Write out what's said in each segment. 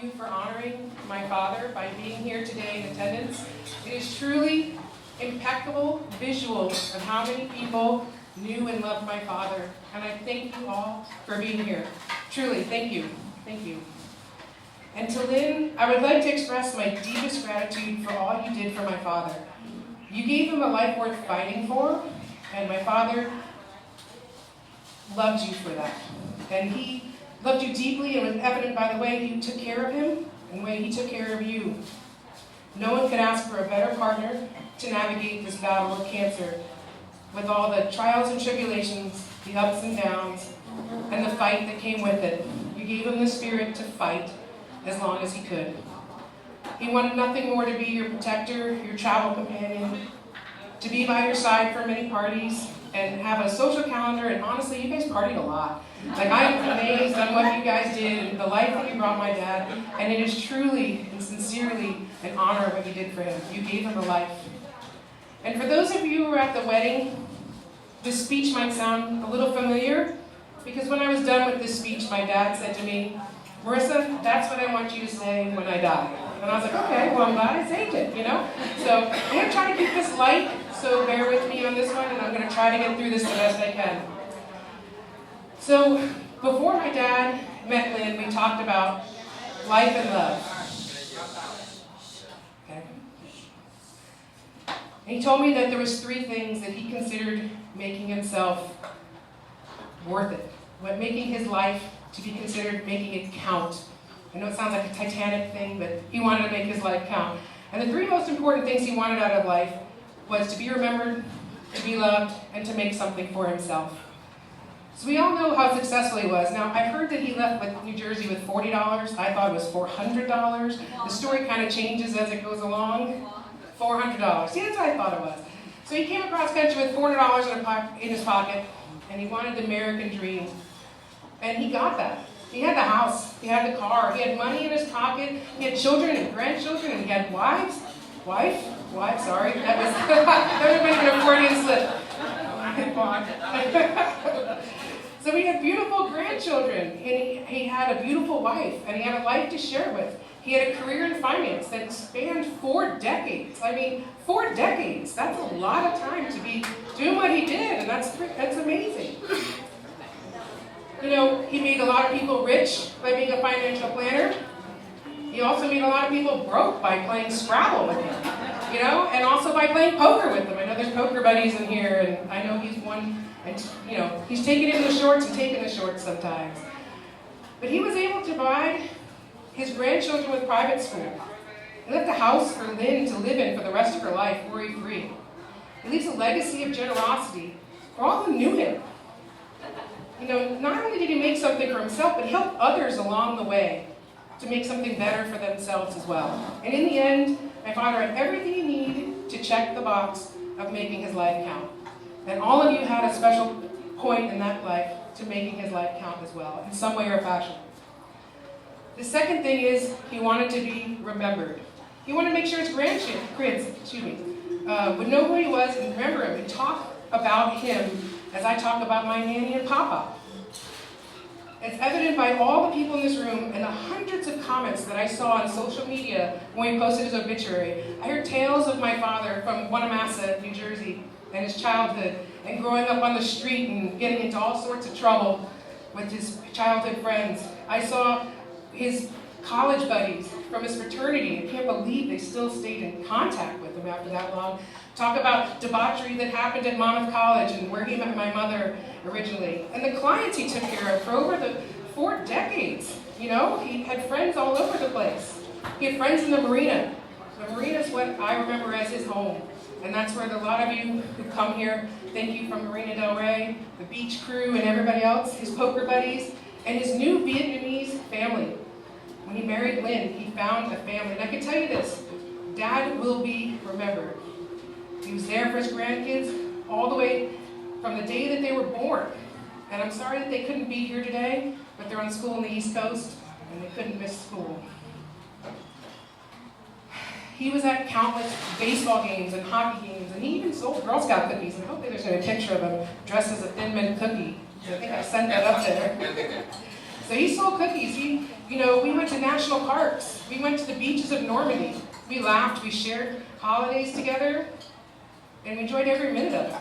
you for honoring my father by being here today in attendance. It is truly impeccable visual of how many people knew and loved my father. And I thank you all for being here. Truly, thank you. Thank you. And to Lynn, I would like to express my deepest gratitude for all you did for my father. You gave him a life worth fighting for, and my father loved you for that. And he loved you deeply, and was evident by the way you took care of him and the way he took care of you. No one could ask for a better partner to navigate this battle with cancer, with all the trials and tribulations, the ups and downs, and the fight that came with it. You gave him the spirit to fight as long as he could. He wanted nothing more to be your protector, your travel companion, to be by your side for many parties, and have a social calendar. And honestly, you guys partied a lot. Like, I'm amazed on what you guys did and the life that you brought my dad. And it is truly and sincerely an honor what you did for him. You gave him a life. And for those of you who were at the wedding, this speech might sound a little familiar, because when I was done with this speech, my dad said to me, "Marissa, that's what I want you to say when I die." And I was like, okay, well, I'm glad I saved it, you know? So I'm going to try to keep this light, so bear with me on this one, and I'm going to try to get through this the best I can. So before my dad met Lynn, we talked about life and love. Okay. And he told me that there was 3 things that he considered making himself worth it. What making his life to be considered making it count. I know it sounds like a Titanic thing, but he wanted to make his life count. And the 3 most important things he wanted out of life was to be remembered, to be loved, and to make something for himself. So we all know how successful he was. Now, I heard that he left with New Jersey with $40. I thought it was $400. The story kind of changes as it goes along. $400. See, that's what I thought it was. So he came across country with $400 in his pocket, and he wanted the American dream. And he got that. He had the house, he had the car, he had money in his pocket, he had children and grandchildren, and he had wife, sorry, that was an Freudian slip. So he had beautiful grandchildren, and he had a beautiful wife, and he had a life to share with. He had a career in finance that spanned 4 decades. I mean, 4 decades, that's a lot of time to be doing what he did, and that's amazing. You know, he made a lot of people rich by being a financial planner. He also made a lot of people broke by playing Scrabble with him, you know, and also by playing poker with them. I know there's poker buddies in here, and I know he's one, and, you know, he's taken in the shorts and taking the shorts sometimes. But he was able to provide his grandchildren with private school. He left a house for Lynn to live in for the rest of her life, worry-free. He leaves a legacy of generosity for all who knew him. You know, not only did he make something for himself, but he helped others along the way to make something better for themselves as well. And in the end, my father had everything he needed to check the box of making his life count. And all of you had a special point in that life to making his life count as well, in some way or fashion. The second thing is he wanted to be remembered. He wanted to make sure his grandkids would know who he was and remember him and talk about him as I talk about my nanny and papa. It's evident by all the people in this room and the hundreds of comments that I saw on social media when he posted his obituary. I heard tales of my father from Wanamassa, New Jersey, and his childhood, and growing up on the street and getting into all sorts of trouble with his childhood friends. I saw his college buddies from his fraternity. I can't believe they still stayed in contact with him after that long. Talk about debauchery that happened at Monmouth College and where he met my mother originally. And the clients he took care of for over the 4 decades. You know, he had friends all over the place. He had friends in the marina. The marina is what I remember as his home. And that's where a lot of you who come here, thank you from Marina Del Rey, the beach crew and everybody else, his poker buddies, and his new Vietnamese family. When he married Lynn, he found a family. And I can tell you this, Dad will be remembered. He was there for his grandkids all the way from the day that they were born. And I'm sorry that they couldn't be here today, but they're on school on the East Coast, and they couldn't miss school. He was at countless baseball games and hockey games, and he even sold Girl Scout cookies. And I hope there's a picture of him dressed as a Thin Mint cookie. I think I sent that up there. So he sold cookies. We went went to national parks. We went to the beaches of Normandy. We laughed, we shared holidays together, and we enjoyed every minute of it.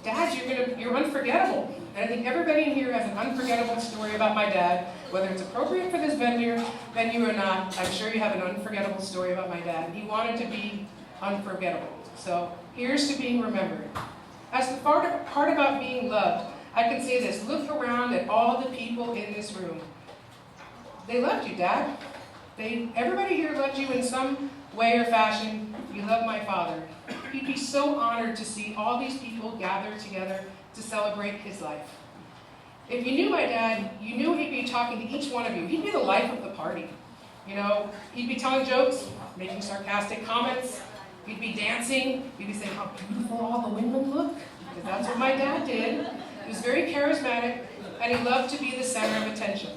Dads, you're unforgettable. And I think everybody in here has an unforgettable story about my dad, whether it's appropriate for this venue or not. I'm sure you have an unforgettable story about my dad. He wanted to be unforgettable. So here's to being remembered. As the part about being loved, I can say this. Look around at all the people in this room. They loved you, Dad. Everybody here loved you in some way or fashion. You love my father. He'd be so honored to see all these people gather together to celebrate his life. If you knew my dad, you knew he'd be talking to each one of you. He'd be the life of the party. You know, he'd be telling jokes, making sarcastic comments. He'd be dancing. He'd be saying how beautiful all the women look. Because that's what my dad did. He was very charismatic, and he loved to be the center of attention.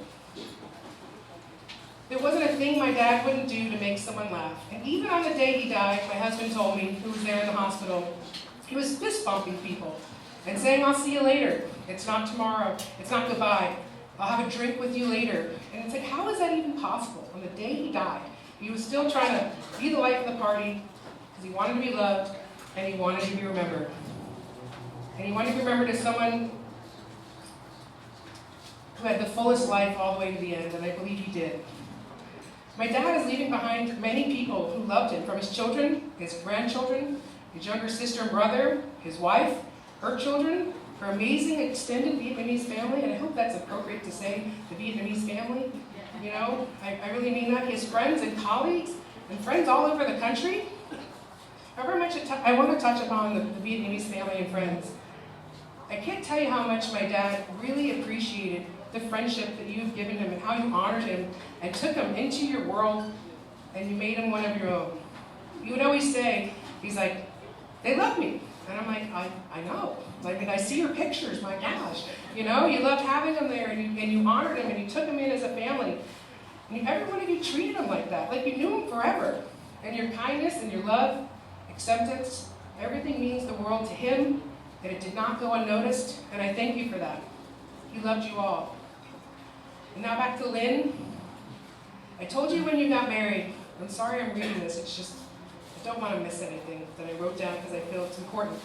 There wasn't a thing my dad wouldn't do to make someone laugh. And even on the day he died, my husband told me, who was there in the hospital, he was fist bumping people and saying, I'll see you later. It's not tomorrow. It's not goodbye. I'll have a drink with you later. And it's like, how is that even possible? On the day he died, he was still trying to be the life of the party because he wanted to be loved and he wanted to be remembered. And he wanted to be remembered as someone who had the fullest life all the way to the end, and I believe he did. My dad is leaving behind many people who loved him, from his children, his grandchildren, his younger sister and brother, his wife, her children, her amazing extended Vietnamese family, and I hope that's appropriate to say, the Vietnamese family. You know, I really mean that. His friends and colleagues and friends all over the country. I want to touch upon the Vietnamese family and friends. I can't tell you how much my dad really appreciated the friendship that you've given him and how you honored him and took him into your world and you made him one of your own. You would always say, he's like, they love me. And I'm like, I know. Like, and I see your pictures, my gosh. You know, you loved having him there and you honored him and you took him in as a family. And every one of you treated him like that, like you knew him forever. And your kindness and your love, acceptance, everything means the world to him, and it did not go unnoticed, and I thank you for that. He loved you all. And now back to Lynn. I told you when you got married, I'm sorry I'm reading this, it's just, I don't want to miss anything that I wrote down because I feel it's important.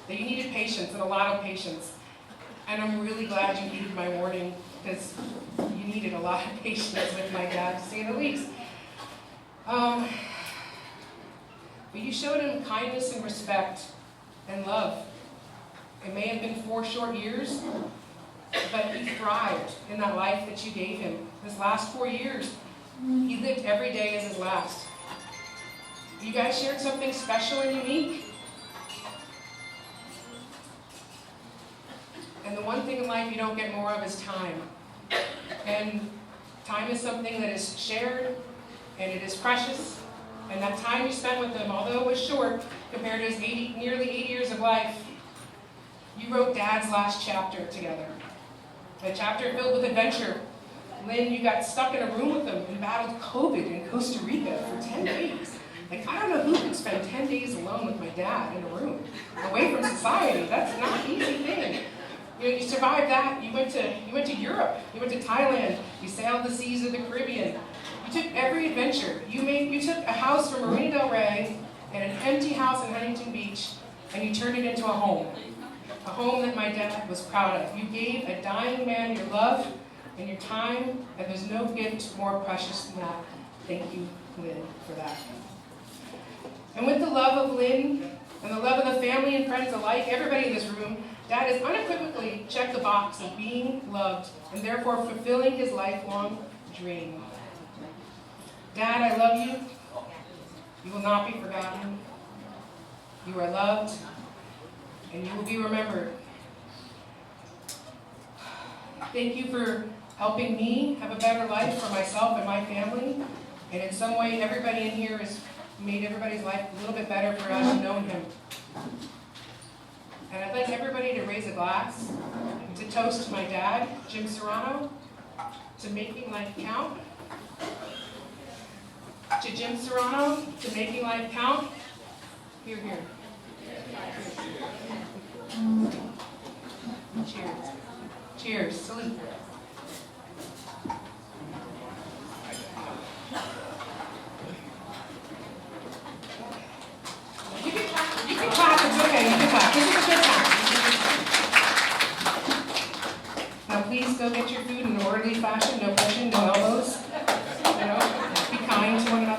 That you needed patience, and a lot of patience. And I'm really glad you heeded my warning, because you needed a lot of patience with my dad, to say the least. But you showed him kindness and respect and love. It may have been 4 short years, but he thrived in that life that you gave him. This last 4 years, he lived every day as his last. You guys shared something special and unique. And the one thing in life you don't get more of is time. And time is something that is shared, and it is precious. And that time you spent with him, although it was short compared to his nearly 80 years of life, you wrote Dad's last chapter together. A chapter filled with adventure. Lynn, you got stuck in a room with him and battled COVID in Costa Rica for 10 days. Like, I don't know who could spend 10 days alone with my dad in a room, away from society. That's not an easy thing. You know, you survived that. You went to Europe. You went to Thailand. You sailed the seas of the Caribbean. You took every adventure. You took a house from Marina Del Rey and an empty house in Huntington Beach, and you turned it into a home that my dad was proud of. You gave a dying man your love and your time, and there's no gift more precious than that. Thank you, Lynn, for that. And with the love of Lynn and the love of the family and friends alike, everybody in this room, Dad has unequivocally checked the box of being loved and therefore fulfilling his lifelong dream. Dad, I love you. You will not be forgotten. You are loved, and you will be remembered. Thank you for helping me have a better life for myself and my family. And in some way, everybody in here has made everybody's life a little bit better for us who've known him. And I'd like everybody to raise a glass to toast my dad, Jim Serano, to making life count. To Jim Serano, to making life count. Here, here. Cheers. Cheers. Salute. This is a good time. Now please go get your food in an orderly fashion, no pushing, no elbows. You know, be kind to one another.